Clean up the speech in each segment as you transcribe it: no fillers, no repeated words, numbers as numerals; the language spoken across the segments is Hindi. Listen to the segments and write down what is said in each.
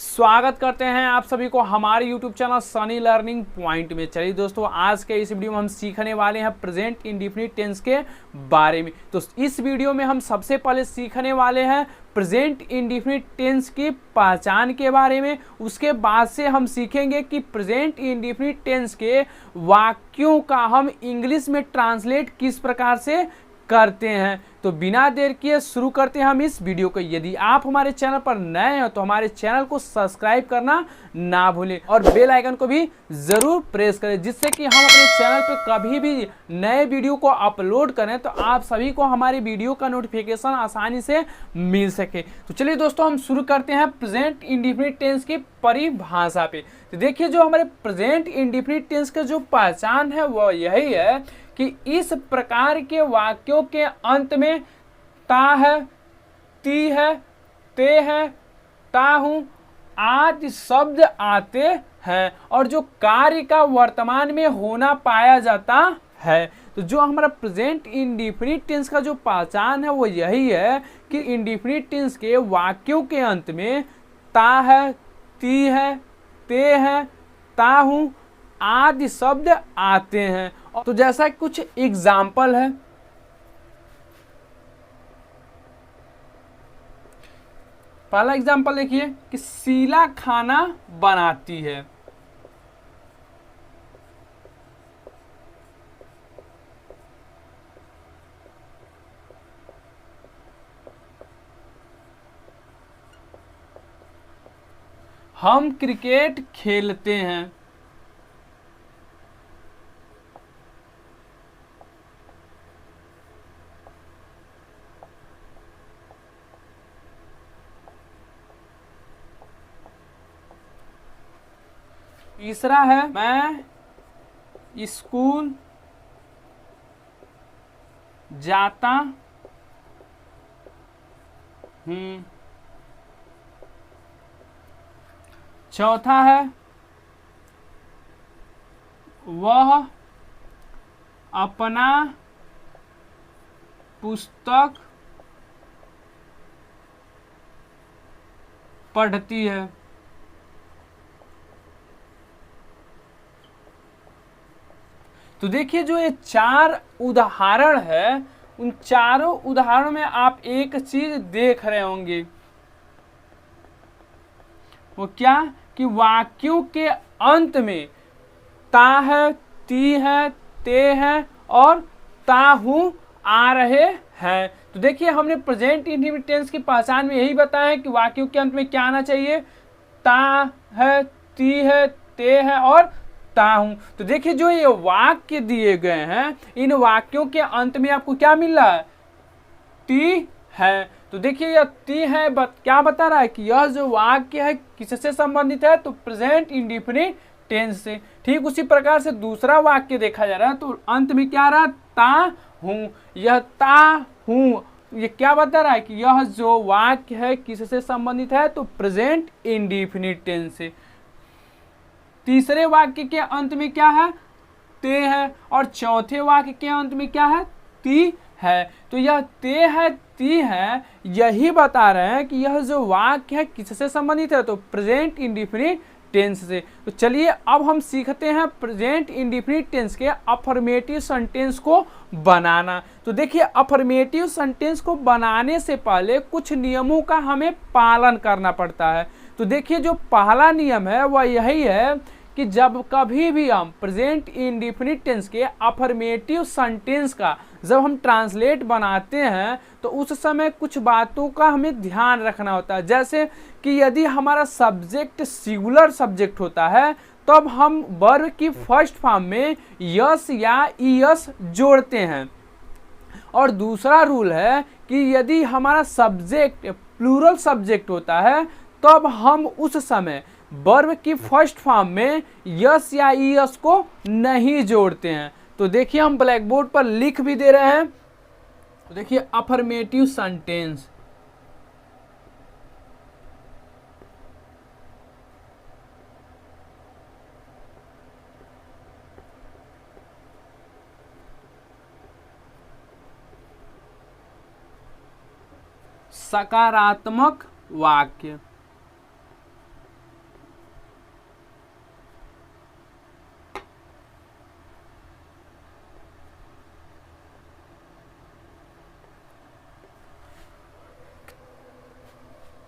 स्वागत करते हैं आप सभी को हमारे YouTube channel Sunny learning point में। चलिए दोस्तों, आज के इस वीडियो में हम सीखने वाले हैं प्रेजेंट इंडेफिनिट टेंस के बारे में। तो इस वीडियो में हम सबसे पहले सीखने वाले हैं प्रेजेंट इंडेफिनिट टेंस की पहचान के बारे में। उसके बाद से हम सीखेंगे कि प्रेजेंट इंडेफिनिट टेंस के वाक्यों का हम इंग्लिश में ट्रांसलेट किस प्रकार से करते हैं। तो बिना देर किए शुरू करते हैं हम इस वीडियो को। यदि आप हमारे चैनल पर नए हैं तो हमारे चैनल को सब्सक्राइब करना ना भूलें और बेल आइकन को भी जरूर प्रेस करें, जिससे कि हम अपने चैनल पर कभी भी नए वीडियो को अपलोड करें तो आप सभी को हमारी वीडियो का नोटिफिकेशन आसानी से मिल सके। तो चलिए दोस्तों, हम शुरू करते हैं प्रेजेंट इंडेफिनिट टेंस की परिभाषा पे। तो देखिए, जो हमारे प्रेजेंट इंडेफिनिट टेंस का जो पहचान है वो यही है कि इस प्रकार के वाक्यों के अंत में ता है, ती है, ते है, ता हूं आदि शब्द आते हैं और जो कार्य का वर्तमान में होना पाया जाता है। तो जो हमारा प्रेजेंट इंडेफिनिट टेंस का जो पहचान है वो यही है कि इंडेफिनिट टेंस के वाक्यों के अंत में ता है, ती है, ते है, ता हूं आदि शब्द आते हैं। तो जैसा कुछ एग्जाम्पल है, पहला एग्जाम्पल देखिए कि शीला खाना बनाती है। हम क्रिकेट खेलते हैं। तीसरा है मैं स्कूल जाता हूँ। चौथा है वह अपना पुस्तक पढ़ती है। तो देखिए, जो ये चार उदाहरण है उन चारों उदाहरणों में आप एक चीज देख रहे होंगे, वो क्या कि वाक्यों के अंत में ता है, ती है, ते है और ता हूं आ रहे हैं। तो देखिए, हमने प्रेजेंट इंडेफिनिट टेंस की पहचान में यही बताया है कि वाक्यों के अंत में क्या आना चाहिए, ता है, ती है, ते है और ता हूं। तो देखिए, जो ये वाक्य दिए गए हैं इन वाक्यों के अंत में आपको क्या मिल रहा है, ती है। तो देखिए, यह ती है क्या बता रहा है कि यह जो वाक्य है किससे संबंधित है, तो प्रेजेंट इंडेफिनिट टेंस से। ठीक उसी प्रकार से दूसरा वाक्य देखा जा रहा है तो अंत में क्या रहा, ता हूं। यह ता हूं ये क्या बता रहा है कि यह जो वाक्य है किससे संबंधित है, तो प्रेजेंट इंडेफिनिट टेंस से। तीसरे वाक्य के अंत में क्या है, ते है और चौथे वाक्य के अंत में क्या है, ती है। तो यह ते है, ती है, यही बता रहे हैं कि यह जो वाक्य है किससे संबंधित है, तो प्रेजेंट इंडेफिनिट टेंस से। तो चलिए अब हम सीखते हैं प्रेजेंट इंडेफिनिट टेंस के अफर्मेटिव सेंटेंस को बनाना। तो देखिए, अफर्मेटिव सेंटेंस को बनाने से पहले कुछ नियमों का हमें पालन करना पड़ता है। तो देखिए, जो पहला नियम है वह यही है कि जब कभी भी हम प्रेजेंट इंडेफिनिट टेंस के अफर्मेटिव सेंटेंस का जब हम ट्रांसलेट बनाते हैं तो उस समय कुछ बातों का हमें ध्यान रखना होता है। जैसे कि यदि हमारा सब्जेक्ट सिंगुलर सब्जेक्ट होता है तब हम वर्ब की फर्स्ट फॉर्म में यस या ईएस जोड़ते हैं। और दूसरा रूल है कि यदि हमारा सब्जेक्ट प्लूरल सब्जेक्ट होता है तब हम उस समय वर्ब की फर्स्ट फॉर्म में यस या ईएस को नहीं जोड़ते हैं। तो देखिए, हम ब्लैक बोर्ड पर लिख भी दे रहे हैं। तो देखिए, अफर्मेटिव सेंटेंस, सकारात्मक वाक्य।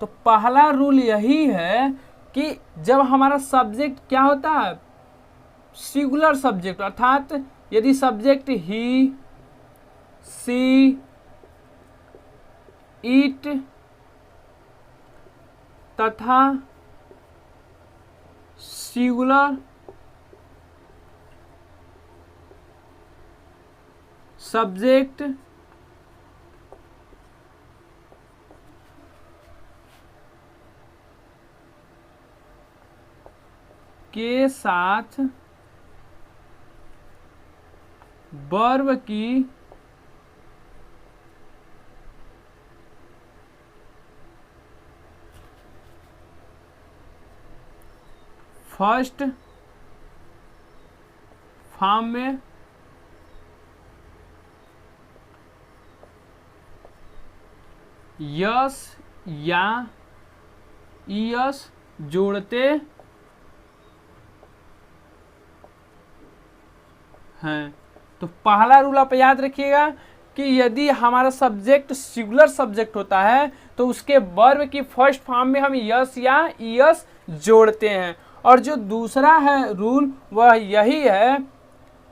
तो पहला रूल यही है कि जब हमारा सब्जेक्ट क्या होता है, सिंगुलर सब्जेक्ट, अर्थात यदि सब्जेक्ट ही, सी, इट तथा सिंगुलर सब्जेक्ट के साथ वर्ब की फर्स्ट फॉर्म में यस या ईएस जोड़ते हैं। तो पहला रूल आप याद रखिएगा कि यदि हमारा सब्जेक्ट सिंगुलर सब्जेक्ट होता है तो उसके वर्ब की फर्स्ट फॉर्म में हम यस या ईएस जोड़ते हैं। और जो दूसरा है रूल वह यही है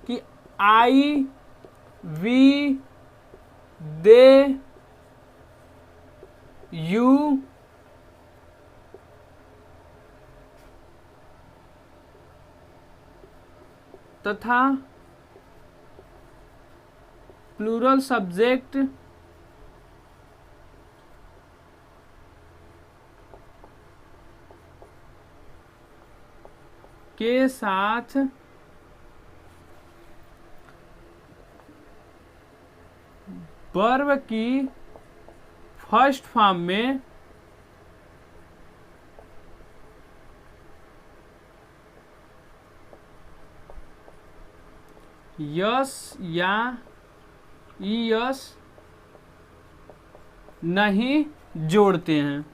कि आई, वी, दे, यू तथा प्लूरल सब्जेक्ट के साथ वर्ब की फर्स्ट फॉर्म में यस या ईएस नहीं जोड़ते हैं।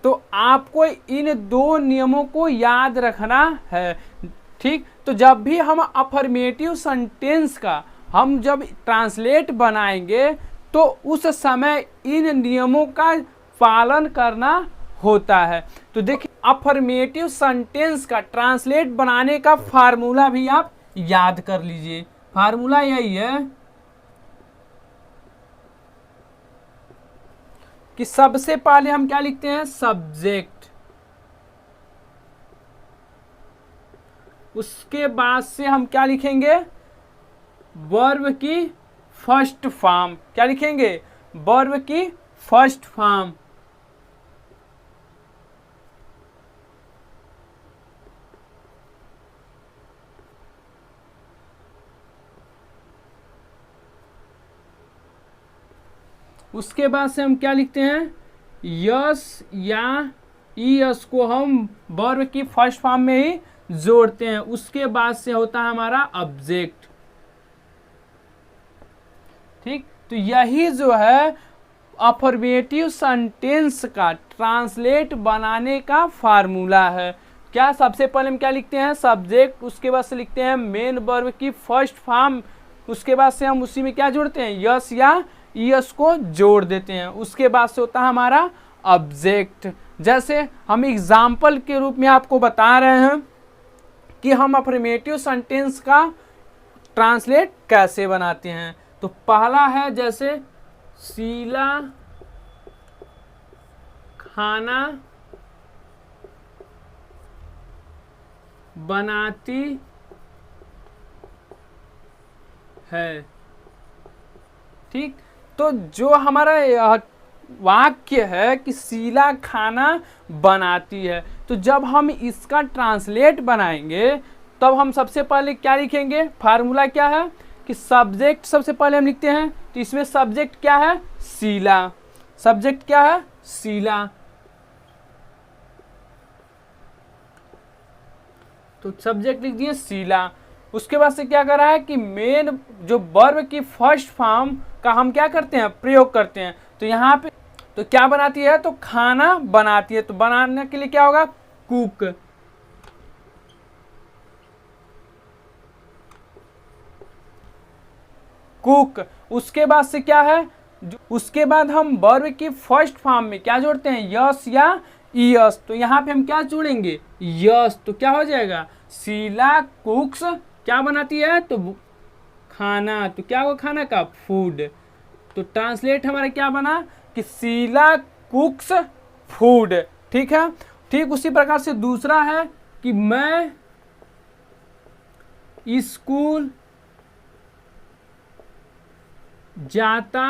तो आपको इन दो नियमों को याद रखना है, ठीक। तो जब भी हम अफर्मेटिव सेंटेंस का हम जब ट्रांसलेट बनाएंगे तो उस समय इन नियमों का पालन करना होता है। तो देखिए अफर्मेटिव सेंटेंस का ट्रांसलेट बनाने का फार्मूला भी आप याद कर लीजिए। फार्मूला यही है कि सबसे पहले हम क्या लिखते हैं, सब्जेक्ट, उसके बाद से हम क्या लिखेंगे, वर्ब की फर्स्ट फॉर्म। क्या लिखेंगे, वर्ब की फर्स्ट फॉर्म। उसके बाद से हम क्या लिखते हैं, यस या ईएस को हम वर्ब की फर्स्ट फॉर्म में ही जोड़ते हैं। उसके बाद से होता है हमारा ऑब्जेक्ट, ठीक। तो यही जो है अफर्मेटिव सेंटेंस का ट्रांसलेट बनाने का फार्मूला है। क्या सबसे पहले हम क्या लिखते हैं, सब्जेक्ट, उसके बाद से लिखते हैं मेन वर्ब की फर्स्ट फॉर्म, उसके बाद से हम उसी में क्या जोड़ते हैं, यस या ईएस को जोड़ देते हैं। उसके बाद से होता है हमारा ऑब्जेक्ट। जैसे हम एग्जाम्पल के रूप में आपको बता रहे हैं कि हम अफर्मेटिव सेंटेंस का ट्रांसलेट कैसे बनाते हैं। तो पहला है जैसे शीला खाना बनाती है, ठीक। तो जो हमारा वाक्य है कि शीला खाना बनाती है, तो जब हम इसका ट्रांसलेट बनाएंगे तब हम सबसे पहले क्या लिखेंगे, फार्मूला क्या है कि सब्जेक्ट सबसे पहले हम लिखते हैं। तो इसमें सब्जेक्ट क्या है, शीला। सब्जेक्ट क्या है, शीला। तो सब्जेक्ट लिख दिए शीला। उसके बाद से क्या कर रहा है कि मेन जो वर्ब की फर्स्ट फॉर्म का हम क्या करते हैं, प्रयोग करते हैं। तो यहाँ पे तो क्या बनाती है, तो खाना बनाती है। तो बनाने के लिए क्या होगा, कुक। कुक। उसके बाद से क्या है, उसके बाद हम वर्ब की फर्स्ट फॉर्म में क्या जोड़ते हैं, यस या ईयस। तो यहाँ पे हम क्या जोड़ेंगे, यस। तो क्या हो जाएगा, शीला कुक्स क्या बनाती है, तो खाना। तो क्या होगा खाना का, फूड। तो ट्रांसलेट हमारा क्या बना कि शीला कुक्स फूड। ठीक है। ठीक उसी प्रकार से दूसरा है कि मैं स्कूल जाता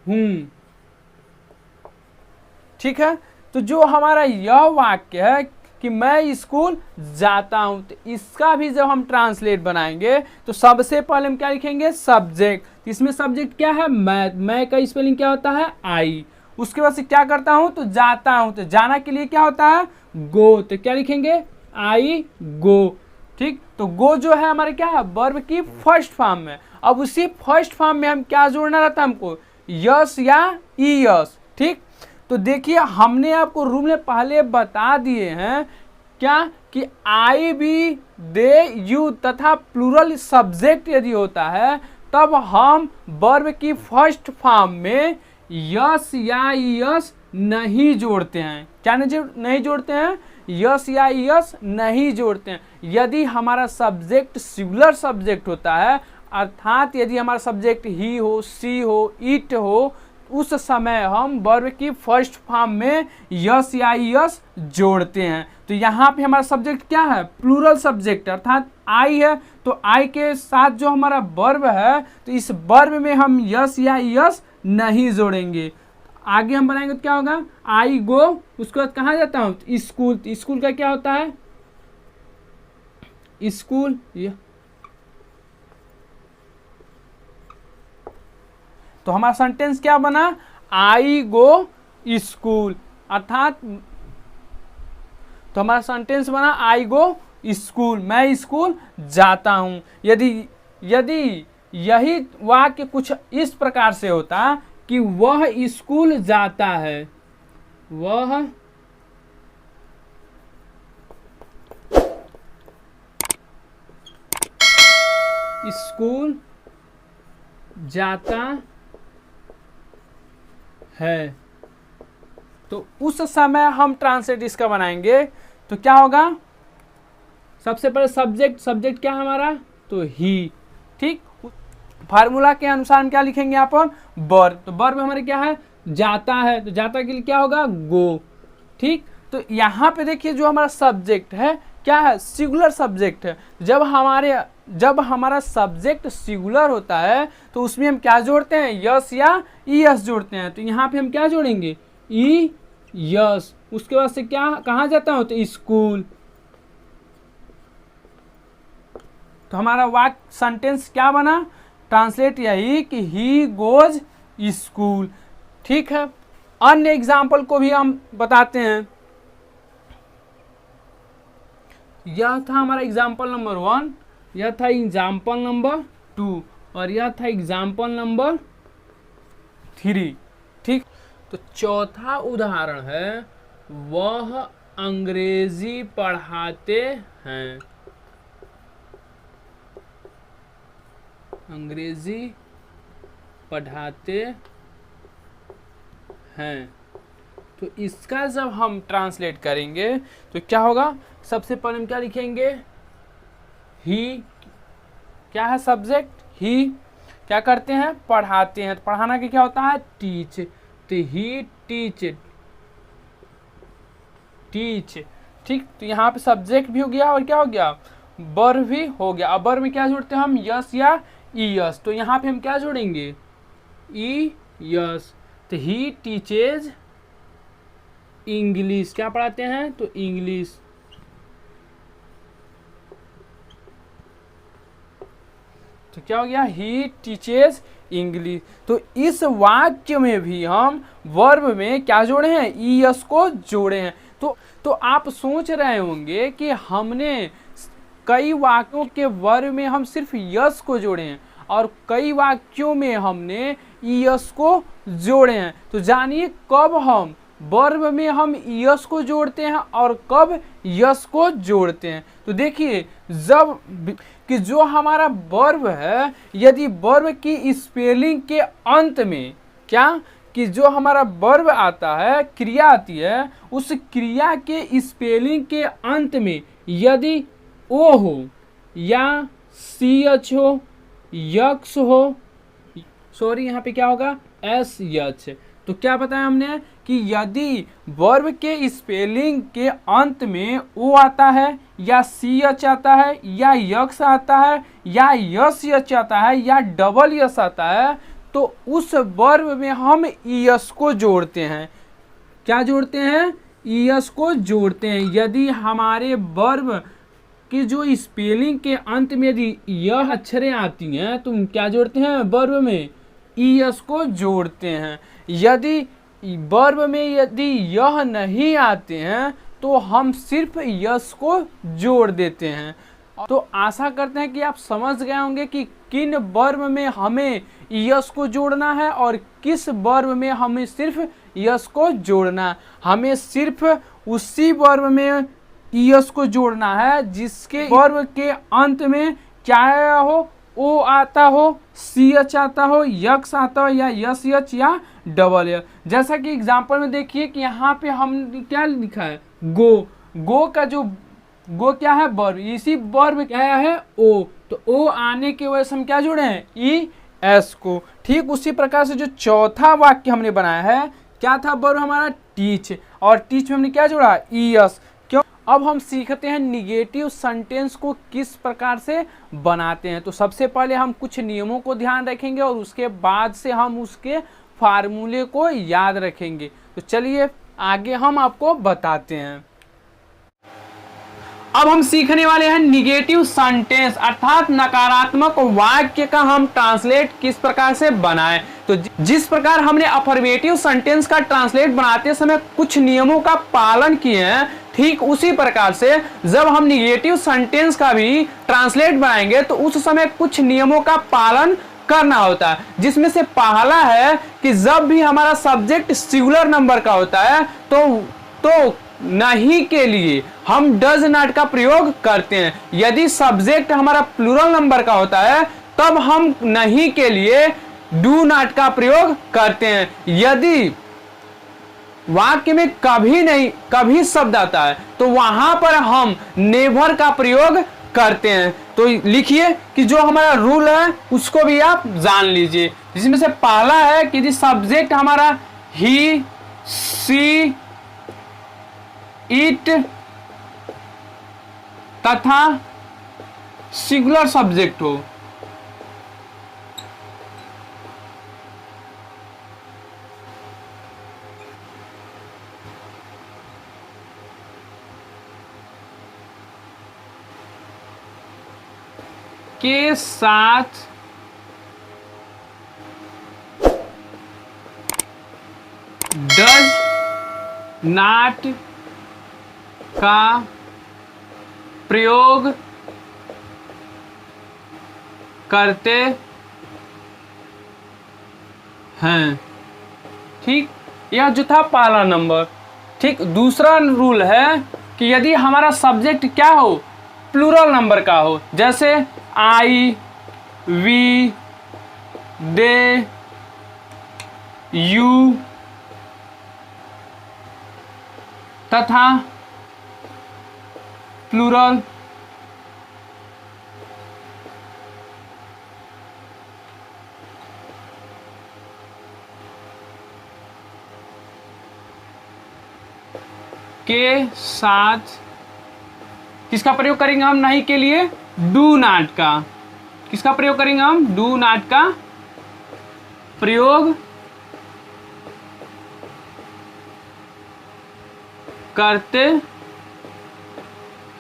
हूं। ठीक है। तो जो हमारा यह वाक्य है कि मैं स्कूल जाता हूं, तो इसका भी जब हम ट्रांसलेट बनाएंगे तो सबसे पहले हम क्या लिखेंगे, सब्जेक्ट। तो इसमें सब्जेक्ट क्या है, मैं का स्पेलिंग क्या होता है, आई। उसके बाद से क्या करता हूं, तो जाता हूं। तो जाना के लिए क्या होता है, गो। तो क्या लिखेंगे, आई गो। ठीक। तो गो जो है हमारे क्या है, वर्ब की फर्स्ट फॉर्म में। अब उसी फर्स्ट फॉर्म में हम क्या जोड़ना रहता है हमको, यस या ईयस। ठीक। तो देखिए हमने आपको रूल में पहले बता दिए हैं क्या कि आई भी दे यू तथा प्लूरल सब्जेक्ट यदि होता है तब हम वर्ब की फर्स्ट फॉर्म में यस या यस नहीं जोड़ते हैं। क्या नहीं जोड़ते हैं, यस या यस नहीं जोड़ते हैं। यदि हमारा सब्जेक्ट सिंगुलर सब्जेक्ट होता है, अर्थात यदि हमारा सब्जेक्ट ही हो, सी हो, इट हो, उस समय हम वर्ब की फर्स्ट फॉर्म में यस या यस जोड़ते हैं। तो यहाँ पे हमारा सब्जेक्ट क्या है, प्लूरल सब्जेक्ट अर्थात आई है। तो आई के साथ जो हमारा वर्ब है, तो इस वर्ब में हम यस या यस नहीं जोड़ेंगे। आगे हम बनाएंगे तो क्या होगा, आई गो। उसके बाद कहाँ जाता हूँ, तो स्कूल। तो स्कूल का क्या होता है, स्कूल। तो हमारा सेंटेंस क्या बना, आई गो स्कूल, अर्थात तो हमारा सेंटेंस बना आई गो स्कूल, मैं स्कूल जाता हूं। यदि यही वाक्य कुछ इस प्रकार से होता कि वह स्कूल जाता है, वह स्कूल जाता है, तो उस समय हम ट्रांसलेट इसका बनाएंगे। तो क्या होगा, सबसे पहले सब्जेक्ट क्या है हमारा, तो ही। ठीक। फार्मूला के अनुसार हम क्या लिखेंगे यहाँ पर, वर्ब। तो वर्ब हमारे क्या है, जाता है। तो जाता के लिए क्या होगा, गो। ठीक। तो यहाँ पे देखिए जो हमारा सब्जेक्ट है क्या है, सिंगुलर सब्जेक्ट है। जब हमारा सब्जेक्ट सिंगुलर होता है तो उसमें हम क्या जोड़ते हैं, यस या ईएस जोड़ते हैं। तो यहाँ पे हम क्या जोड़ेंगे, ई यस। उसके बाद से क्या, कहाँ जाता हूँ, तो स्कूल। तो हमारा वाक्य सेंटेंस क्या बना, ट्रांसलेट यही कि ही गोज स्कूल। ठीक है। अन्य एग्जाम्पल को भी हम बताते हैं। यह था हमारा एग्जाम्पल नंबर 1, यह था एग्जाम्पल नंबर 2 और यह था एग्जाम्पल नंबर 3। ठीक। तो चौथा उदाहरण है, वह अंग्रेजी पढ़ाते हैं, अंग्रेजी पढ़ाते हैं। तो इसका जब हम ट्रांसलेट करेंगे तो क्या होगा, सबसे पहले हम क्या लिखेंगे, ही क्या है सब्जेक्ट, ही क्या करते हैं, पढ़ाते हैं। तो पढ़ाना के क्या होता है, टीच। तो ही टीच। ठीक। तो यहाँ पे सब्जेक्ट भी हो गया और क्या हो गया, वर्ब भी हो गया। अब वर्ब में क्या जोड़ते हैं हम, यस या ईयस। तो यहाँ पे हम क्या जोड़ेंगे, ई यस। तो ही टीचेज इंग्लिश, क्या पढ़ाते हैं, तो इंग्लिश। तो क्या हो गया, ही टीचेज इंग्लिश। तो इस वाक्य में भी हम वर्ब में क्या जोड़े हैं, ईएस को जोड़े हैं। तो आप सोच रहे होंगे कि हमने कई वाक्यों के वर्ब में हम सिर्फ यस को जोड़े हैं और कई वाक्यों में हमने ईएस को जोड़े हैं। तो जानिए कब हम वर्ब में हम यस को जोड़ते हैं और कब यस को जोड़ते हैं। तो देखिए जब कि जो हमारा वर्ब है, यदि वर्ब की स्पेलिंग के अंत में क्या कि जो हमारा वर्ब आता है, क्रिया आती है, उस क्रिया के स्पेलिंग के अंत में यदि ओ हो या सी एच हो, यक्स हो, सॉरी यहाँ पे क्या होगा एस एच, तो क्या बताया हमने कि यदि वर्ब के स्पेलिंग के अंत में ओ आता है या सी एच आता है या यक्स आता है या यस एच आता है या डबल यस आता है, तो उस वर्ब में हम ईएस को जोड़ते हैं। क्या जोड़ते हैं? ईएस को जोड़ते हैं। यदि हमारे वर्ब कि जो स्पेलिंग के अंत में यदि यह अक्षरें आती हैं तो क्या जोड़ते हैं? वर्ब में ईएस को जोड़ते हैं। यदि वर्ब में यदि यह नहीं आते हैं तो हम सिर्फ यस को जोड़ देते हैं। तो आशा करते हैं कि आप समझ गए होंगे कि किन वर्ब में हमें यस को जोड़ना है और किस वर्ब में हमें सिर्फ यस को जोड़ना है। हमें सिर्फ उसी वर्ब में यस को जोड़ना है जिसके वर्ब के अंत में क्या आया हो, ओ आता हो, सी एच आता हो, यक्स आता हो या यस एच या डबल एच। जैसा कि एग्जांपल में देखिए कि यहाँ पे हम क्या लिखा है, गो। गो का जो गो क्या है? वर्ब। इसी वर्ब क्या है? ओ। तो ओ आने की वजह से हम क्या जोड़े हैं? ई एस को। ठीक उसी प्रकार से जो चौथा वाक्य हमने बनाया है, क्या था वर्ब हमारा? टीच। और टीच में हमने क्या जोड़ा? E S. क्यों? अब हम सीखते हैं निगेटिव सेंटेंस को किस प्रकार से बनाते हैं। तो सबसे पहले हम कुछ नियमों को ध्यान रखेंगे और उसके बाद से हम उसके फार्मूले को याद रखेंगे। तो चलिए आगे हम आपको बताते हैं। अब हम सीखने वाले हैं निगेटिव सेंटेंस अर्थात नकारात्मक वाक्य का हम ट्रांसलेट किस प्रकार से बनाएं। तो जिस प्रकार हमने अफर्मेटिव सेंटेंस का ट्रांसलेट बनाते समय कुछ नियमों का पालन किए हैं, ठीक उसी प्रकार से जब हम निगेटिव सेंटेंस का भी ट्रांसलेट बनाएंगे तो उस समय कुछ नियमों का पालन करना होता है। जिसमें से पहला है कि जब भी हमारा सब्जेक्ट सिंगुलर नंबर का होता है तो नहीं के लिए हम डज नॉट का प्रयोग करते हैं। यदि सब्जेक्ट हमारा प्लूरल नंबर का होता है तब हम नहीं के लिए डू नॉट का प्रयोग करते हैं। यदि वाक्य में कभी शब्द आता है तो वहां पर हम नेवर का प्रयोग करते हैं। तो लिखिए कि जो हमारा रूल है उसको भी आप जान लीजिए। जिसमें से पहला है कि यदि सब्जेक्ट हमारा ही, सी, इट तथा सिंगुलर सब्जेक्ट हो के साथ डज नॉट का प्रयोग करते हैं। ठीक, यह जो था पहला नंबर। ठीक, दूसरा रूल है कि यदि हमारा सब्जेक्ट क्या हो? प्लूरल नंबर का हो। जैसे आई, वी, दे, यू तथा प्लूरल के साथ किसका प्रयोग करेंगे हम? नहीं के लिए डू नॉट का। किसका प्रयोग करेंगे हम? डू नॉट का प्रयोग करते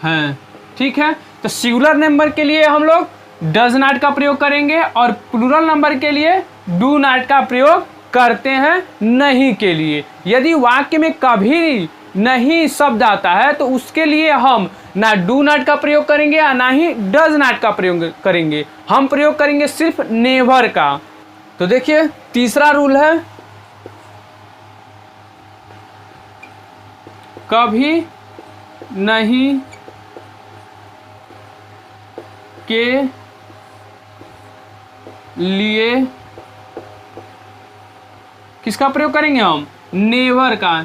हैं। ठीक है, तो सिंगुलर नंबर के लिए हम लोग डज नॉट का प्रयोग करेंगे और प्लूरल नंबर के लिए डू नॉट का प्रयोग करते हैं नहीं के लिए। यदि वाक्य में कभी नहीं शब्द आता है तो उसके लिए हम ना डू नॉट का प्रयोग करेंगे या ना ही डज नॉट का प्रयोग करेंगे। हम प्रयोग करेंगे सिर्फ नेवर का। तो देखिए तीसरा रूल है कभी नहीं के लिए किसका प्रयोग करेंगे हम? नेवर का।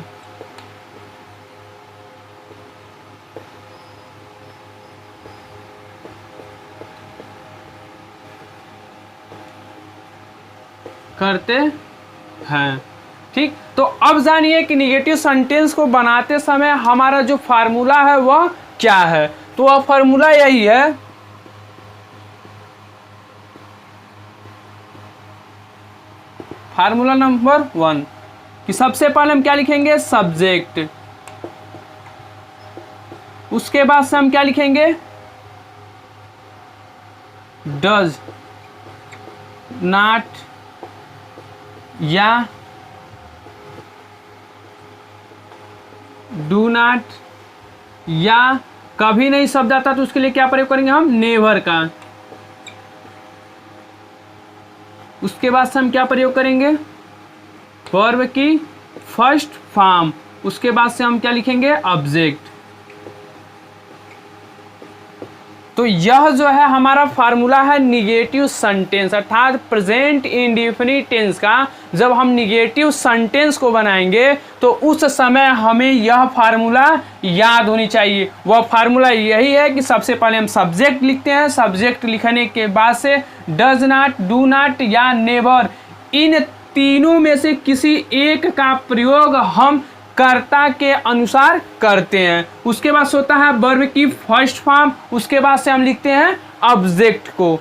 करते हैं। ठीक, तो अब जानिए कि निगेटिव सेंटेंस को बनाते समय हमारा जो फार्मूला है वह क्या है। तो वह फार्मूला यही है, फार्मूला नंबर 1, कि सबसे पहले हम क्या लिखेंगे? सब्जेक्ट। उसके बाद से हम क्या लिखेंगे? डज नॉट या डू नॉट, या कभी नहीं शब्द आता तो उसके लिए क्या प्रयोग करेंगे हम? नेवर का। उसके बाद से हम क्या प्रयोग करेंगे? वर्ब की फर्स्ट फॉर्म। उसके बाद से हम क्या लिखेंगे? ऑब्जेक्ट। तो यह जो है हमारा फार्मूला है निगेटिव सेंटेंस अर्थात प्रेजेंट इंडेफिनिट टेंस का। जब हम निगेटिव सेंटेंस को बनाएंगे तो उस समय हमें यह फार्मूला याद होनी चाहिए। वह फार्मूला यही है कि सबसे पहले हम सब्जेक्ट लिखते हैं, सब्जेक्ट लिखने के बाद से डज नॉट, डू नॉट या नेवर, इन तीनों में से किसी एक का प्रयोग हम कर्ता के अनुसार करते हैं। उसके बाद से होता है वर्ब की फर्स्ट फॉर्म। उसके बाद से हम लिखते हैं ऑब्जेक्ट को।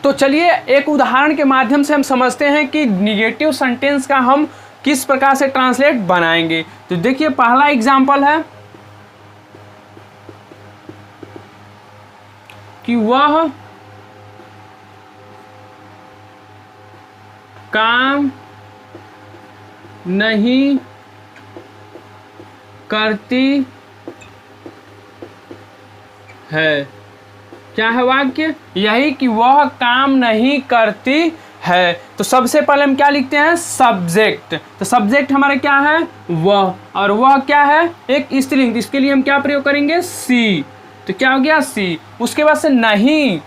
तो चलिए एक उदाहरण के माध्यम से हम समझते हैं कि निगेटिव सेंटेंस का हम किस प्रकार से ट्रांसलेट बनाएंगे। तो देखिए पहला एग्जांपल है कि वह काम नहीं करती है। क्या है वाक्य? यही कि वह काम नहीं करती है। तो सबसे पहले हम क्या लिखते हैं? सब्जेक्ट। तो सब्जेक्ट हमारा क्या है? वह, और वह क्या है? एक स्त्रीलिंग। इसके लिए हम क्या प्रयोग करेंगे? सी। तो क्या हो गया? सी। उसके बाद से नहीं,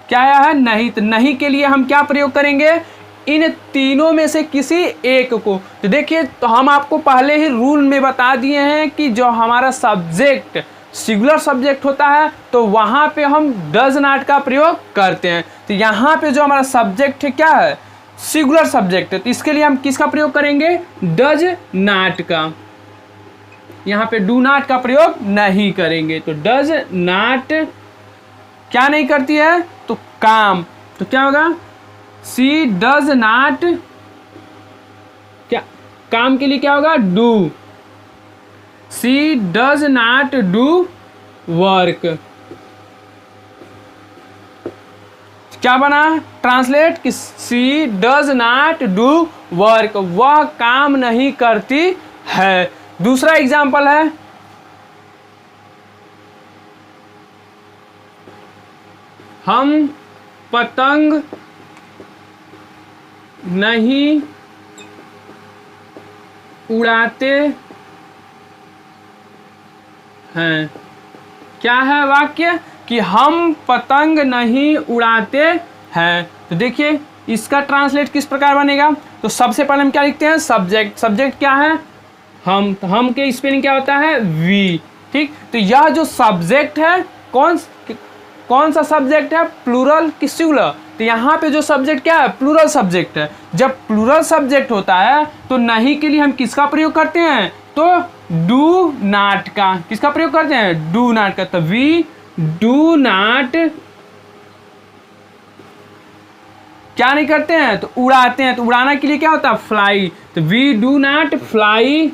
क्या है? नहीं। तो नहीं के लिए हम क्या प्रयोग करेंगे? इन तीनों में से किसी एक को। तो देखिए, तो हम आपको पहले ही रूल में बता दिए हैं कि जो हमारा सब्जेक्ट सिंगुलर सब्जेक्ट होता है तो वहां पे हम डज नॉट का प्रयोग करते हैं। तो यहाँ पे जो हमारा सब्जेक्ट है क्या है? सिंगुलर सब्जेक्ट है। तो इसके लिए हम किसका प्रयोग करेंगे? डज नॉट का। यहाँ पे डू नॉट का प्रयोग नहीं करेंगे। तो डज नॉट क्या नहीं करती है? तो काम। तो क्या होगा? सी डज नॉट, क्या काम के लिए क्या होगा? Do. She does not do work. क्या बना ट्रांसलेट? कि she does not do work, वह काम नहीं करती है। दूसरा एग्जाम्पल है, हम पतंग नहीं उड़ाते हैं। क्या है वाक्य? कि हम पतंग नहीं उड़ाते हैं। तो देखिए इसका ट्रांसलेट किस प्रकार बनेगा? तो सबसे पहले हम क्या लिखते हैं? सब्जेक्ट। सब्जेक्ट क्या है? हम। तो हम के स्पेलिंग क्या होता है? वी। ठीक, तो यह जो सब्जेक्ट है कौन सा सब्जेक्ट है? प्लूरल कि सिंगुलर? तो यहाँ पे जो सब्जेक्ट क्या है? प्लूरल सब्जेक्ट है। जब प्लूरल सब्जेक्ट होता है तो नहीं के लिए हम किसका प्रयोग करते हैं? तो डू नॉट का। किसका प्रयोग करते हैं? डू नॉट का। तो वी डू नॉट क्या नहीं करते हैं? तो उड़ाते हैं। तो उड़ाना के लिए क्या होता है? फ्लाई। तो we do not fly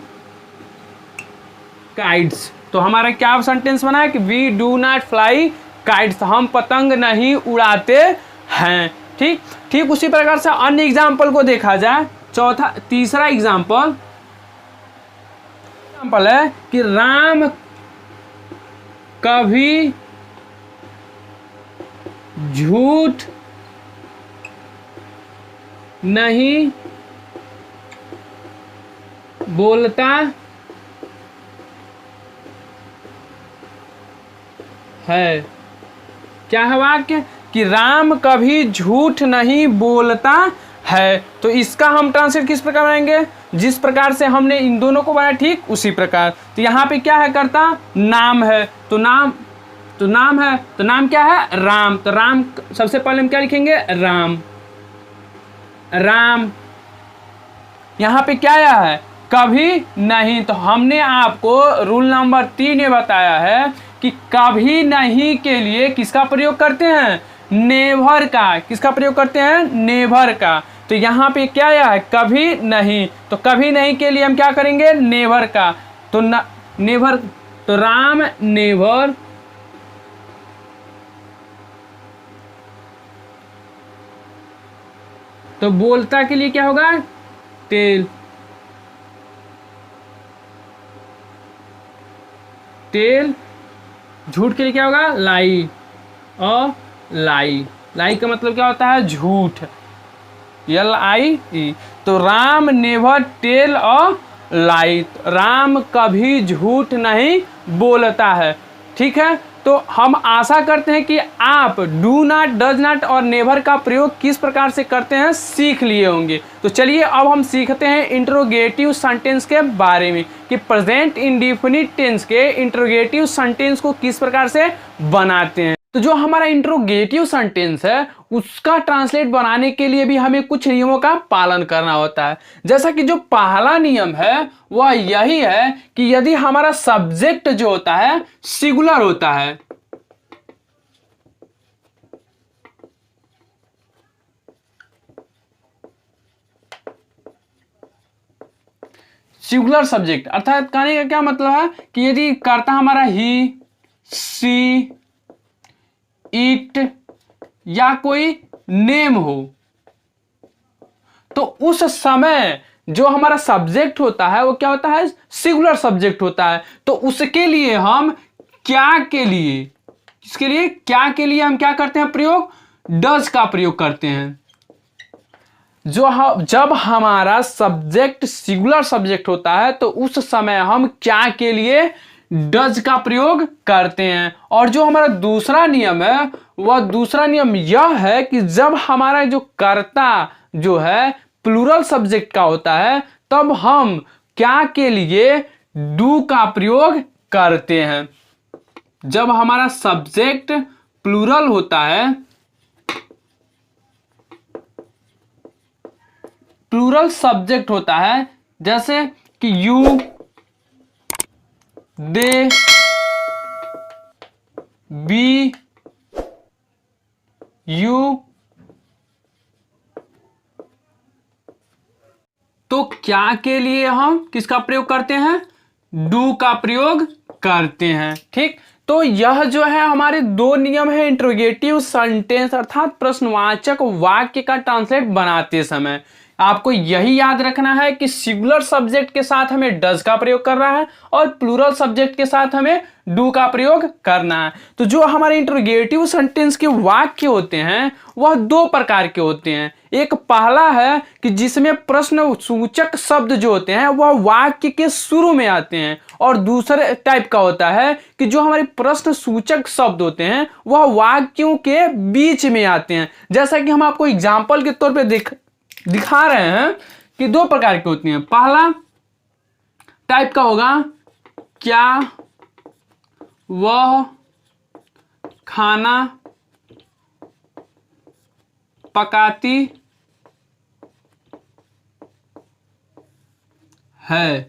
kites. तो हमारा क्या सेंटेंस बना है? कि we do not fly kites, हम पतंग नहीं उड़ाते हैं। ठीक, ठीक उसी प्रकार से अन्य एग्जाम्पल को देखा जाए। तीसरा एग्जाम्पल है कि राम कभी झूठ नहीं बोलता है। क्या है वाक्य कि राम कभी झूठ नहीं बोलता है। तो इसका हम ट्रांसलेट किस प्रकार बनाएंगे, जिस प्रकार से हमने इन दोनों को बनाया ठीक उसी प्रकार। तो यहाँ पे क्या है, कर्ता नाम है, तो नाम है, तो नाम क्या है, राम। तो राम सबसे पहले हम क्या लिखेंगे, राम। राम यहाँ पे क्या आया है, कभी नहीं। तो हमने आपको रूल नंबर 3 ये बताया है कि कभी नहीं के लिए किसका प्रयोग करते हैं, नेवर का। किसका प्रयोग करते हैं, नेवर का। तो यहाँ पे क्या आया है, कभी नहीं। तो कभी नहीं के लिए हम क्या करेंगे, नेवर का। तो नेवर, तो राम नेवर तो बोलता के लिए क्या होगा, टेल। टेल झूठ के लिए क्या होगा, लाई। और लाई, लाई का मतलब क्या होता है, झूठ। LIE। तो राम नेवर टेल अ लाई, राम कभी झूठ नहीं बोलता है। ठीक है, तो हम आशा करते हैं कि आप डू नॉट, डज नॉट और नेवर का प्रयोग किस प्रकार से करते हैं सीख लिए होंगे। तो चलिए अब हम सीखते हैं इंट्रोगेटिव सेंटेंस के बारे में कि प्रेजेंट इंडेफिनिट टेंस के इंट्रोगेटिव सेंटेंस को किस प्रकार से बनाते हैं। तो जो हमारा इंट्रोगेटिव सेंटेंस है उसका ट्रांसलेट बनाने के लिए भी हमें कुछ नियमों का पालन करना होता है। जैसा कि जो पहला नियम है वह यही है कि यदि हमारा सब्जेक्ट जो होता है सिंगुलर होता है, सिंगुलर सब्जेक्ट अर्थात कहने का क्या मतलब है कि यदि कर्ता हमारा ही, सी, इट या कोई नेम हो, तो उस समय जो हमारा सब्जेक्ट होता है वो क्या होता है, सिंगुलर सब्जेक्ट होता है। तो उसके लिए हम क्या के लिए, इसके लिए क्या के लिए हम क्या करते हैं, प्रयोग डज का प्रयोग करते हैं। जब हमारा सब्जेक्ट सिंगुलर सब्जेक्ट होता है तो उस समय हम क्या के लिए डज का प्रयोग करते हैं। और जो हमारा दूसरा नियम है वह दूसरा नियम यह है कि जब हमारा जो कर्ता जो है प्लूरल सब्जेक्ट का होता है तब हम क्या के लिए डू का प्रयोग करते हैं। जब हमारा सब्जेक्ट प्लूरल होता है, प्लूरल सब्जेक्ट होता है, जैसे कि यू, दे, बी, यू, तो क्या के लिए हम किसका प्रयोग करते हैं, डू का प्रयोग करते हैं। ठीक, तो यह जो है हमारे दो नियम है इंट्रोगेटिव सेंटेंस अर्थात प्रश्नवाचक वाक्य का ट्रांसलेट बनाते समय। आपको यही याद रखना है कि सिंगुलर सब्जेक्ट के साथ हमें डज का प्रयोग करना है और प्लूरल सब्जेक्ट के साथ हमें डू का प्रयोग करना है। तो जो हमारे इंट्रोगेटिव सेंटेंस के वाक्य होते हैं वह दो प्रकार के होते हैं। एक पहला है कि जिसमें प्रश्न सूचक शब्द जो होते हैं वह वाक्य के शुरू में आते हैं, और दूसरे टाइप का होता है कि जो हमारे प्रश्न सूचक शब्द होते हैं वह वाक्यों के बीच में आते हैं। जैसा कि हम आपको एग्जाम्पल के तौर पे दिखा रहे हैं कि दो प्रकार की होती हैं। पहला टाइप का होगा, क्या वह खाना पकाती है।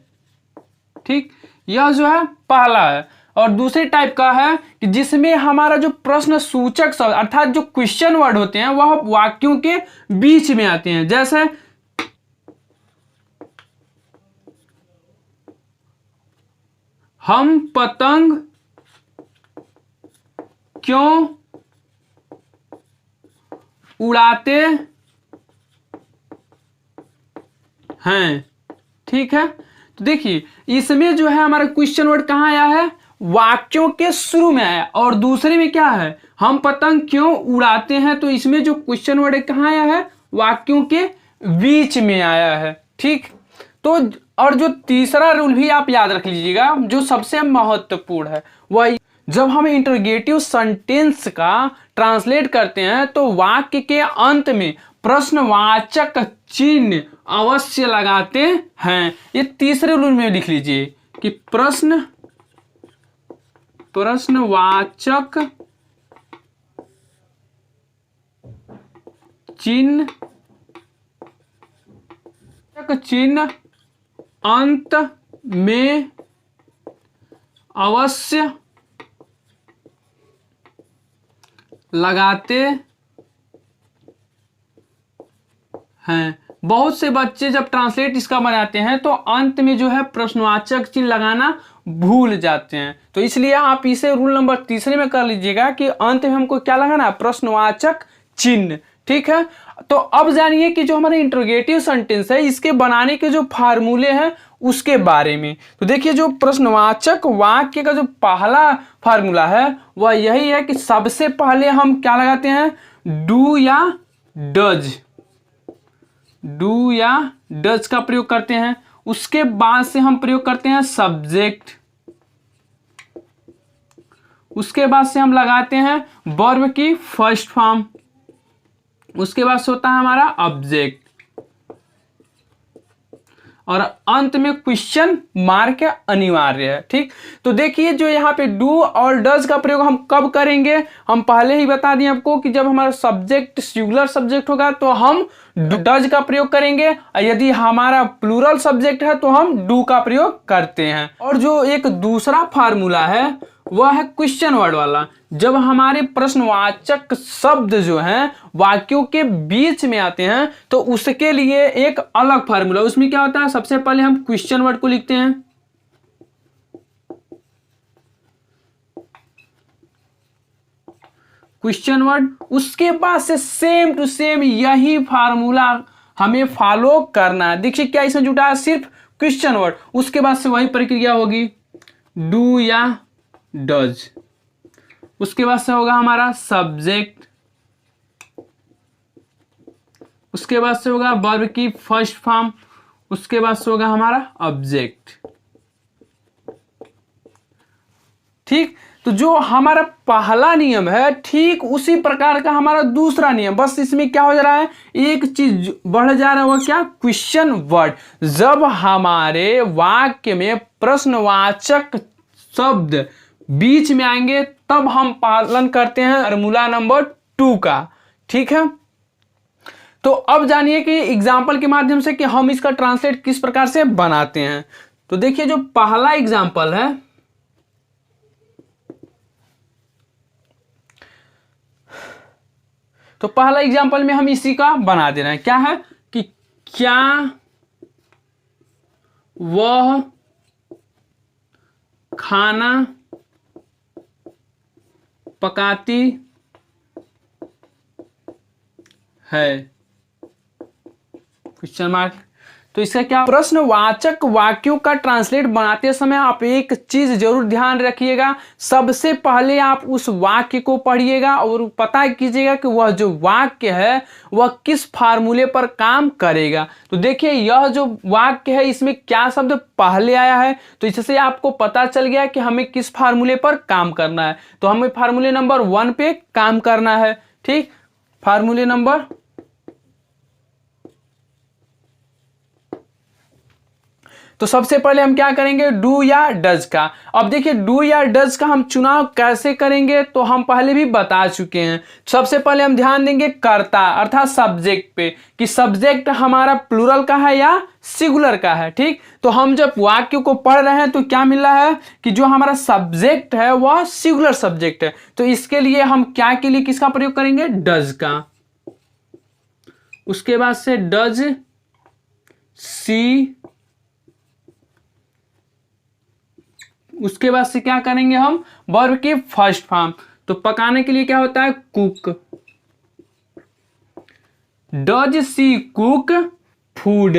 ठीक, यह जो है पहला है। और दूसरे टाइप का है कि जिसमें हमारा जो प्रश्न सूचक शब्द अर्थात जो क्वेश्चन वर्ड होते हैं वह वाक्यों के बीच में आते हैं। जैसे हम पतंग क्यों उड़ाते हैं। ठीक है, तो देखिए इसमें जो है हमारा क्वेश्चन वर्ड कहाँ आया है, वाक्यों के शुरू में आया, और दूसरे में क्या है, हम पतंग क्यों उड़ाते हैं, तो इसमें जो क्वेश्चन वर्ड है कहाँ आया है, वाक्यों के बीच में आया है। ठीक, तो और जो तीसरा रूल भी आप याद रख लीजिएगा जो सबसे महत्वपूर्ण है वह जब हम इंटरोगेटिव सेंटेंस का ट्रांसलेट करते हैं तो वाक्य के अंत में प्रश्नवाचक चिन्ह अवश्य लगाते हैं। ये तीसरे रूल में लिख लीजिए कि प्रश्नवाचक चिन्ह अंत में अवश्य लगाते हैं। बहुत से बच्चे जब ट्रांसलेट इसका बनाते हैं तो अंत में जो है प्रश्नवाचक चिन्ह लगाना भूल जाते हैं, तो इसलिए आप इसे रूल नंबर तीसरे में कर लीजिएगा कि अंत में हमको क्या लगाना है, प्रश्नवाचक चिन्ह। ठीक है, तो अब जानिए कि जो हमारा इंटरोगेटिव सेंटेंस है इसके बनाने के जो फार्मूले हैं उसके बारे में। तो देखिए, जो प्रश्नवाचक वाक्य का जो पहला फार्मूला है वह यही है कि सबसे पहले हम क्या लगाते हैं, डू या डज का प्रयोग करते हैं। उसके बाद से हम प्रयोग करते हैं सब्जेक्ट। उसके बाद से हम लगाते हैं वर्ब की फर्स्ट फॉर्म। उसके बाद से होता है हमारा ऑब्जेक्ट, और अंत में क्वेश्चन मार्क अनिवार्य है। ठीक, तो देखिए जो यहाँ पे डू और डज का प्रयोग हम कब करेंगे, हम पहले ही बता दिए आपको कि जब हमारा सब्जेक्ट सिंगुलर सब्जेक्ट होगा तो हम डज का प्रयोग करेंगे, और यदि हमारा प्लूरल सब्जेक्ट है तो हम डू का प्रयोग करते हैं। और जो एक दूसरा फार्मूला है वह है क्वेश्चन वर्ड वाला। जब हमारे प्रश्नवाचक शब्द जो हैं वाक्यों के बीच में आते हैं तो उसके लिए एक अलग फार्मूला, उसमें क्या होता है, सबसे पहले हम क्वेश्चन वर्ड को लिखते हैं, क्वेश्चन वर्ड। उसके बाद से सेम टू सेम यही फार्मूला हमें फॉलो करना है। देखिए क्या इसमें जुटा है, सिर्फ क्वेश्चन वर्ड। उसके बाद से वही प्रक्रिया होगी, डू या डज। उसके बाद से होगा हमारा सब्जेक्ट। उसके बाद से होगा वर्ब की फर्स्ट फॉर्म। उसके बाद से होगा हमारा ऑब्जेक्ट। ठीक, तो जो हमारा पहला नियम है ठीक उसी प्रकार का हमारा दूसरा नियम, बस इसमें क्या हो जा रहा है, एक चीज बढ़ जा रहा है, वो क्या, क्वेश्चन वर्ड। जब हमारे वाक्य में प्रश्नवाचक शब्द बीच में आएंगे तब हम पालन करते हैं फार्मूला नंबर 2 का। ठीक है, तो अब जानिए कि एग्जाम्पल के माध्यम से कि हम इसका ट्रांसलेट किस प्रकार से बनाते हैं। तो देखिए जो पहला एग्जाम्पल है, तो पहला एग्जाम्पल में हम इसी का बना दे रहे हैं। क्या है कि क्या वह खाना पकाती है, क्वेश्चन मार्क। तो इसका क्या, प्रश्नवाचक वाक्यों का ट्रांसलेट बनाते समय आप एक चीज जरूर ध्यान रखिएगा, सबसे पहले आप उस वाक्य को पढ़िएगा और पता कीजिएगा कि वह जो वाक्य है वह किस फार्मूले पर काम करेगा। तो देखिए यह जो वाक्य है इसमें क्या शब्द पहले आया है, तो इससे आपको पता चल गया कि हमें किस फार्मूले पर काम करना है। तो हमें फार्मूले नंबर 1 पे काम करना है। ठीक, फार्मूले नंबर, तो सबसे पहले हम क्या करेंगे, डू या डज का। अब देखिए डू या डज का हम चुनाव कैसे करेंगे तो हम पहले भी बता चुके हैं। सबसे पहले हम ध्यान देंगे कर्ता अर्थात सब्जेक्ट पे, कि सब्जेक्ट हमारा प्लूरल का है या सिंगुलर का है। ठीक, तो हम जब वाक्य को पढ़ रहे हैं तो क्या मिल रहा है कि जो हमारा सब्जेक्ट है वह सिंगुलर सब्जेक्ट है, तो इसके लिए हम क्या के लिए किसका प्रयोग करेंगे, डज का। उसके बाद से डज सी, उसके बाद से क्या करेंगे हम, वर्ब की फर्स्ट फॉर्म। तो पकाने के लिए क्या होता है, cook. Does she cook food,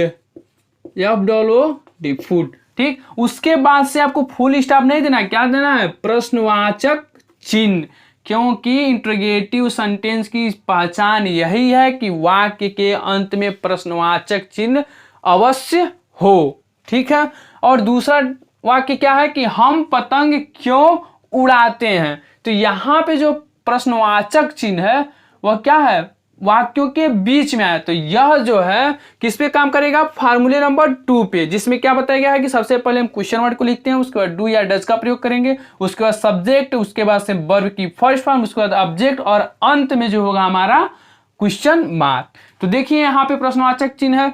FOOD food. ठीक, उसके बाद से आपको फुल स्टॉप नहीं देना, क्या देना है, प्रश्नवाचक चिन्ह, क्योंकि इंटरोगेटिव सेंटेंस की पहचान यही है कि वाक्य के अंत में प्रश्नवाचक चिन्ह अवश्य हो। ठीक है, और दूसरा वाक्य क्या है कि हम पतंग क्यों उड़ाते हैं। तो यहाँ पे जो प्रश्नवाचक चिन्ह है वह क्या है, वाक्यों के बीच में आया। तो यह जो है किस पे काम करेगा, फार्मूले नंबर 2 पे, जिसमें क्या बताया गया है कि सबसे पहले हम क्वेश्चन वर्ड को लिखते हैं, उसके बाद डू या डज का प्रयोग करेंगे, उसके बाद सब्जेक्ट, उसके बाद से वर्ब की फर्स्ट फॉर्म, उसके बाद ऑब्जेक्ट, और अंत में जो होगा हमारा क्वेश्चन मार्क। तो देखिए यहाँ पे प्रश्नवाचक चिन्ह है,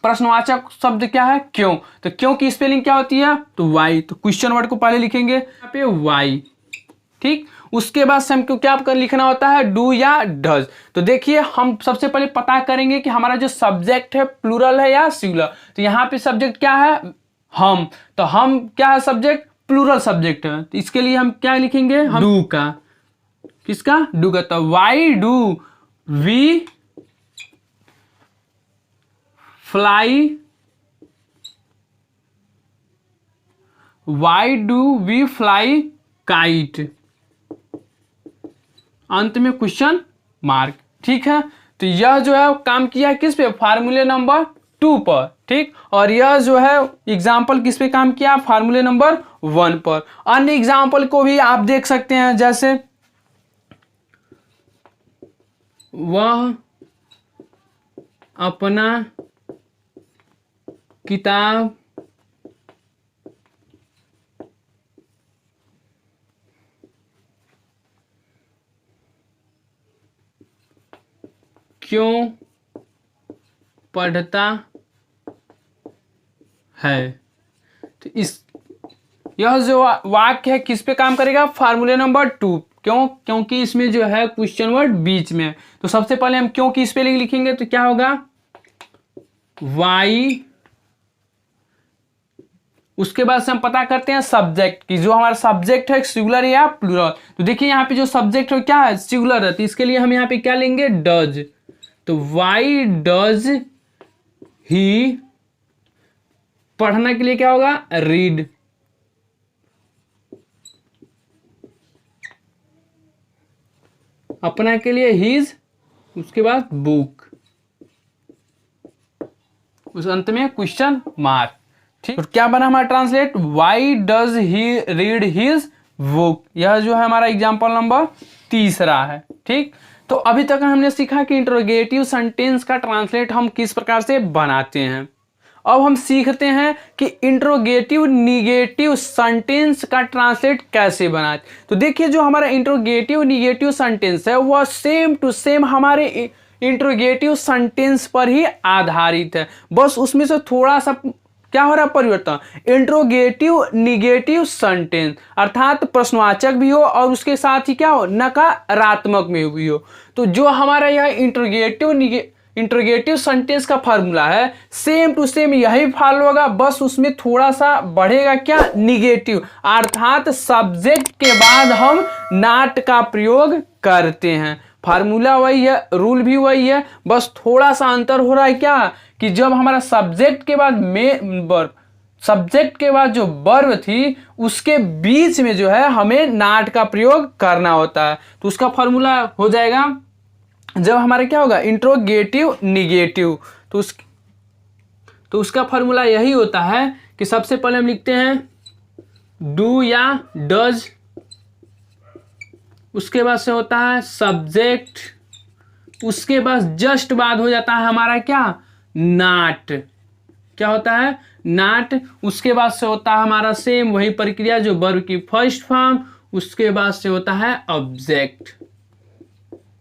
प्रश्नवाचक शब्द क्या है, क्यों। तो क्यों की स्पेलिंग क्या होती है, तो वाई। तो क्वेश्चन वर्ड को पहले लिखेंगे यहाँ पे वाई, ठीक। उसके बाद से हमको क्या कर लिखना होता है, डू या डज। तो देखिए हम सबसे पहले पता करेंगे कि हमारा जो सब्जेक्ट है प्लूरल है या सिंगुलर। तो यहाँ पे सब्जेक्ट क्या है, हम। तो हम क्या है, सब्जेक्ट प्लूरल सब्जेक्ट है। तो इसके लिए हम क्या लिखेंगे, हम डू का, किसका, डू का। तो why do we fly, why do we fly kite, अंत में क्वेश्चन मार्क, ठीक है। तो यह जो है काम किया किस पे, फार्मूले नंबर 2 पर, ठीक। और यह जो है एग्जाम्पल किस पे काम किया, फार्मूले नंबर 1 पर। अन्य एग्जाम्पल को भी आप देख सकते हैं, जैसे वह अपना किताब क्यों पढ़ता है। तो इस यह जो वाक्य है किस पे काम करेगा, फार्मूले नंबर 2। क्यों, क्योंकि इसमें जो है क्वेश्चन वर्ड बीच में है। तो सबसे पहले हम क्यों की स्पेलिंग लिखेंगे, तो क्या होगा, वाई। उसके बाद से हम पता करते हैं सब्जेक्ट की, जो हमारा सब्जेक्ट है सिंगुलर या प्लूरल। तो देखिए यहाँ पे जो सब्जेक्ट है क्या है, सिंगुलर है। तो इसके लिए हम यहाँ पे क्या लेंगे, डज। तो वाई डज ही, पढ़ना के लिए क्या होगा, रीड। अपना के लिए हीज, उसके बाद बुक, उस अंत में क्वेश्चन मार्क, ठीक। तो क्या बना हमारा translate, why does he read his book. यह जो है हमारा एग्जाम्पल नंबर 3 है, ठीक। तो अभी तक हमने सीखा कि इंट्रोगेटिव सेंटेंस का ट्रांसलेट हम किस प्रकार से बनाते हैं। अब हम सीखते हैं कि इंट्रोगेटिव निगेटिव सेंटेंस का ट्रांसलेट कैसे बनाए। तो देखिए जो हमारा इंट्रोगेटिव निगेटिव सेंटेंस है वह सेम टू सेम हमारे इंट्रोगेटिव सेंटेंस पर ही आधारित है, बस उसमें से थोड़ा सा क्या हो रहा है, परिवर्तन। इंट्रोगेटिव निगेटिव सेंटेंस अर्थात प्रश्नवाचक भी हो और उसके साथ ही क्या हो, नकारात्मक में भी हो। तो जो हमारा यह इंट्रोगेटिव सेंटेंस का फॉर्मूला है सेम टू सेम यही फॉलो होगा, बस उसमें थोड़ा सा बढ़ेगा क्या, निगेटिव, अर्थात सब्जेक्ट के बाद हम नॉट का प्रयोग करते हैं। फार्मूला वही है, रूल भी वही है, बस थोड़ा सा अंतर हो रहा है क्या, कि जब हमारा सब्जेक्ट के बाद वर्ब, सब्जेक्ट के बाद जो वर्ब थी उसके बीच में जो है हमें नॉट का प्रयोग करना होता है। तो उसका फार्मूला हो जाएगा जब हमारा क्या होगा, इंट्रोगेटिव निगेटिव। तो उसका फार्मूला यही होता है कि सबसे पहले हम लिखते हैं डू या डज, उसके बाद से होता है सब्जेक्ट, उसके बाद जस्ट बाद हो जाता है हमारा क्या, नॉट। क्या होता है, नॉट। उसके बाद से होता है हमारा सेम वही प्रक्रिया जो वर्ब की फर्स्ट फॉर्म, उसके बाद से होता है ऑब्जेक्ट,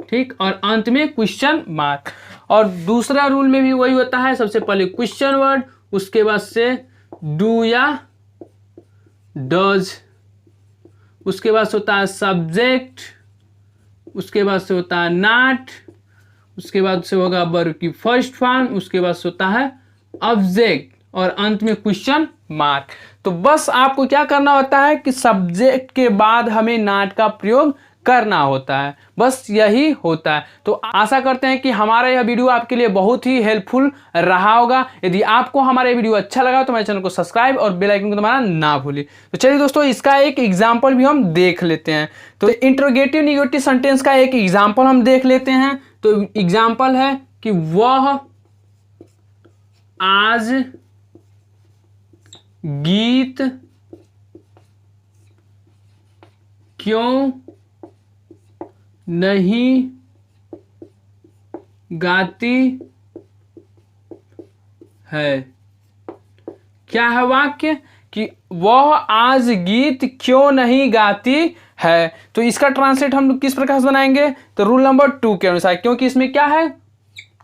ठीक। और अंत में क्वेश्चन मार्क। और दूसरा रूल में भी वही होता है, सबसे पहले क्वेश्चन वर्ड, उसके बाद से डू या डज, उसके बाद से होता है सब्जेक्ट, उसके बाद से होता है नॉट, उसके बाद से होगा वर्ब की फर्स्ट फॉर्म, उसके बाद से होता है ऑब्जेक्ट और अंत में क्वेश्चन मार्क। तो बस आपको क्या करना होता है कि सब्जेक्ट के बाद हमें नॉट का प्रयोग करना होता है, बस यही होता है। तो आशा करते हैं कि हमारा यह वीडियो आपके लिए बहुत ही हेल्पफुल रहा होगा। यदि आपको हमारा वीडियो अच्छा लगा तो हमारे चैनल को सब्सक्राइब और बेल आइकन को दबाना ना भूलिए। तो चलिए दोस्तों इसका एक एग्जांपल भी हम देख लेते हैं। तो इंट्रोगेटिव निगेटिव सेंटेंस का एक एग्जांपल हम देख लेते हैं। तो एग्जांपल है कि वह आज गीत क्यों नहीं गाती है। क्या है वाक्य कि वह आज गीत क्यों नहीं गाती है। तो इसका ट्रांसलेट हम किस प्रकार से बनाएंगे, तो रूल नंबर 2 के अनुसार, क्योंकि इसमें क्या है,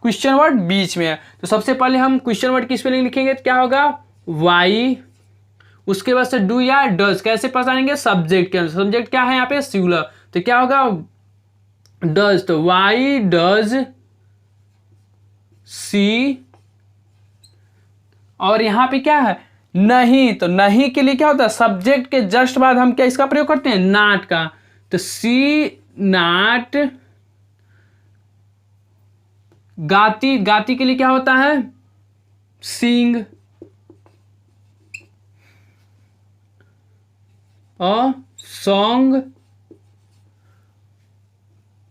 क्वेश्चन वर्ड बीच में है। तो सबसे पहले हम क्वेश्चन वर्ड की स्पेलिंग लिखेंगे, तो क्या होगा वाई, उसके बाद से डू या डज, कैसे पहचानेंगे, सब्जेक्ट के अनुसार। सब्जेक्ट क्या है यहाँ पे सिंगुलर, तो क्या होगा डज, तो वाई डज सी। और यहाँ पे क्या है नहीं, तो नहीं के लिए क्या होता है सब्जेक्ट के जस्ट बाद हम क्या इसका प्रयोग करते हैं नॉट का, तो सी नॉट। गाती, गाती के लिए क्या होता है सिंग। और सॉन्ग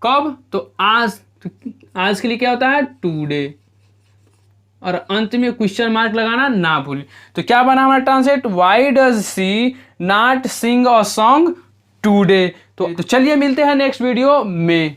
कब, तो आज, तो आज के लिए क्या होता है टुडे। और अंत में क्वेश्चन मार्क लगाना ना भूलें। तो क्या बना हमारा translate, why does she not sing a song today. तो चलिए मिलते हैं नेक्स्ट वीडियो में।